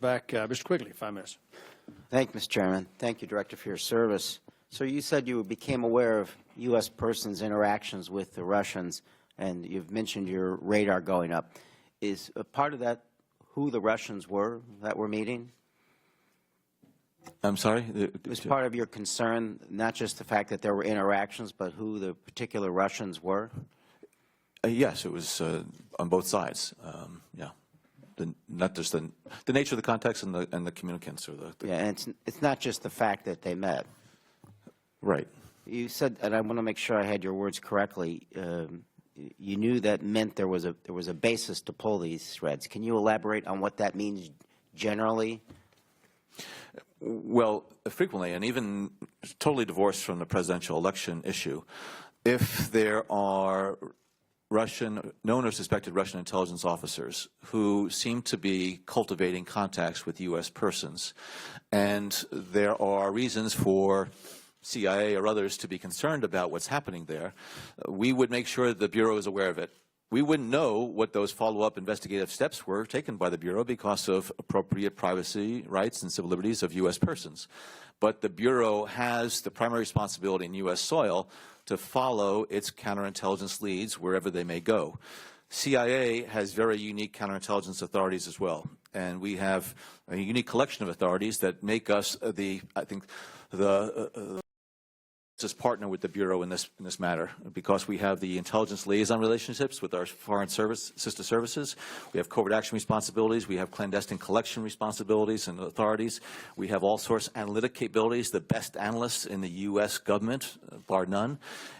Back, Mr. Quigley, 5 minutes. Thank you, Mr. Chairman. Thank you, Director, for your service. So you said you became aware of U.S. persons' interactions with the Russians, and you've mentioned your radar going up. Is a part of that who the Russians were that were meeting? I'm sorry? Was part of your concern not just the fact that there were interactions, but who the particular Russians were? Yes, it was on both sides. Yeah. Not just the nature of the context and the communicants or the yeah, and it's not just the fact that they met. Right. You said, and I want to make sure I had your words correctly. You knew that meant there was a basis to pull these threads. Can you elaborate on what that means generally? Well, frequently, and even totally divorced from the presidential election issue, if there are known or suspected Russian intelligence officers who seem to be cultivating contacts with U.S. persons, and there are reasons for CIA or others to be concerned about what's happening there, we would make sure that the Bureau is aware of it. We wouldn't know what those follow-up investigative steps were taken by the Bureau because of appropriate privacy rights and civil liberties of U.S. persons. But the Bureau has the primary responsibility in U.S. soil to follow its counterintelligence leads wherever they may go. CIA has very unique counterintelligence authorities as well, and we have a unique collection of authorities that make us the partner with the Bureau in this matter, because we have the intelligence liaison relationships with our foreign sister services. We have covert action responsibilities. We have clandestine collection responsibilities and authorities. We have all sorts analytic capabilities, the best analysts in the U.S. government, bar none.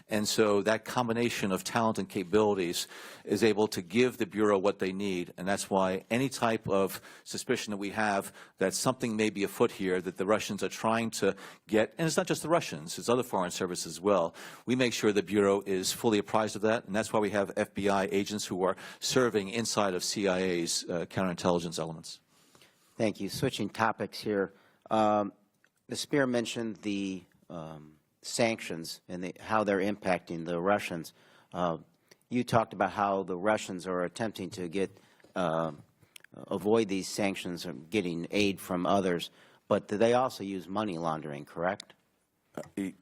And so that combination of talent and capabilities is able to give the Bureau what they need. And that's why any type of suspicion that we have that something may be afoot here, that the Russians are trying to get, and it's not just the Russians, it's other foreign services as well, we make sure the Bureau is fully apprised of that. And that's why we have FBI agents who are serving inside of CIA's counterintelligence elements. Thank you. Switching topics here. Ms. Spear mentioned the sanctions and how they're impacting the Russians. You talked about how the Russians are attempting to avoid these sanctions and getting aid from others, but do they also use money laundering, correct?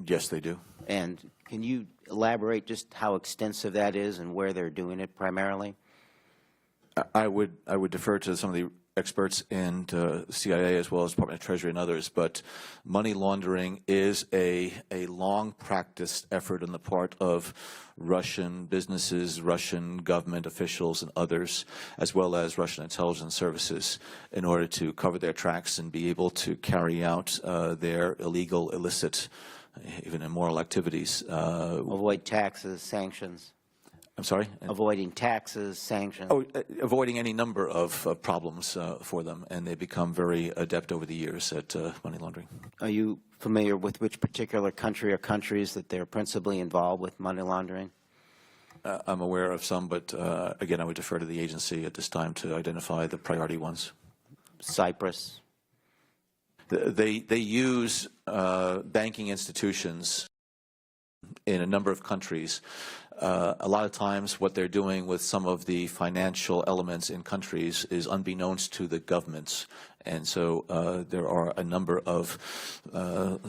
Yes, they do. And can you elaborate just how extensive that is and where they're doing it primarily? I would defer to some of the experts in CIA as well as Department of Treasury and others, but money laundering is a long practiced effort on the part of Russian businesses, Russian government officials and others, as well as Russian intelligence services, in order to cover their tracks and be able to carry out their illegal, illicit, even immoral activities. Avoid taxes, sanctions. I'm sorry? Avoiding taxes, sanctions. Oh, avoiding any number of problems for them, and they become very adept over the years at money laundering. Are you familiar with which particular country or countries that they're principally involved with money laundering? I'm aware of some, but again, I would defer to the agency at this time to identify the priority ones. Cyprus? They use banking institutions in a number of countries. A lot of times what they're doing with some of the financial elements in countries is unbeknownst to the governments. And so there are a number of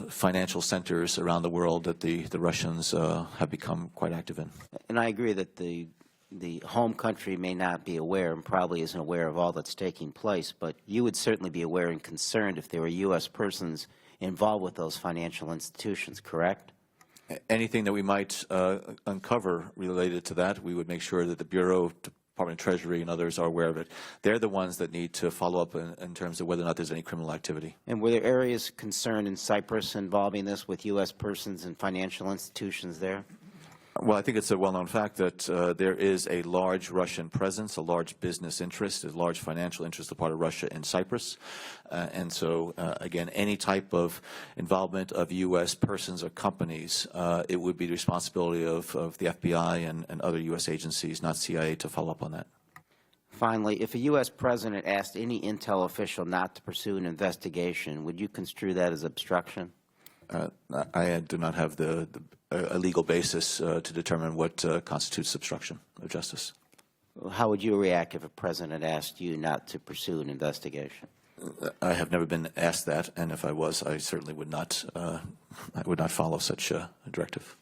financial centers around the world that the Russians have become quite active in. And I agree that the home country may not be aware and probably isn't aware of all that's taking place, but you would certainly be aware and concerned if there were U.S. persons involved with those financial institutions, correct? Anything that we might uncover related to that, we would make sure that the Bureau, Department of Treasury, and others are aware of it. They're the ones that need to follow up in terms of whether or not there's any criminal activity. And were there areas concerned in Cyprus involving this with U.S. persons and financial institutions there? Well, I think it's a well-known fact that there is a large Russian presence, a large business interest, a large financial interest on the part of Russia in Cyprus. And so, again, any type of involvement of U.S. persons or companies, it would be the responsibility of the FBI and other U.S. agencies, not CIA, to follow up on that. Finally, if a U.S. president asked any intel official not to pursue an investigation, would you construe that as obstruction? I do not have a legal basis to determine what constitutes obstruction of justice. How would you react if a president asked you not to pursue an investigation? I have never been asked that, and if I was, I certainly would not follow such a directive.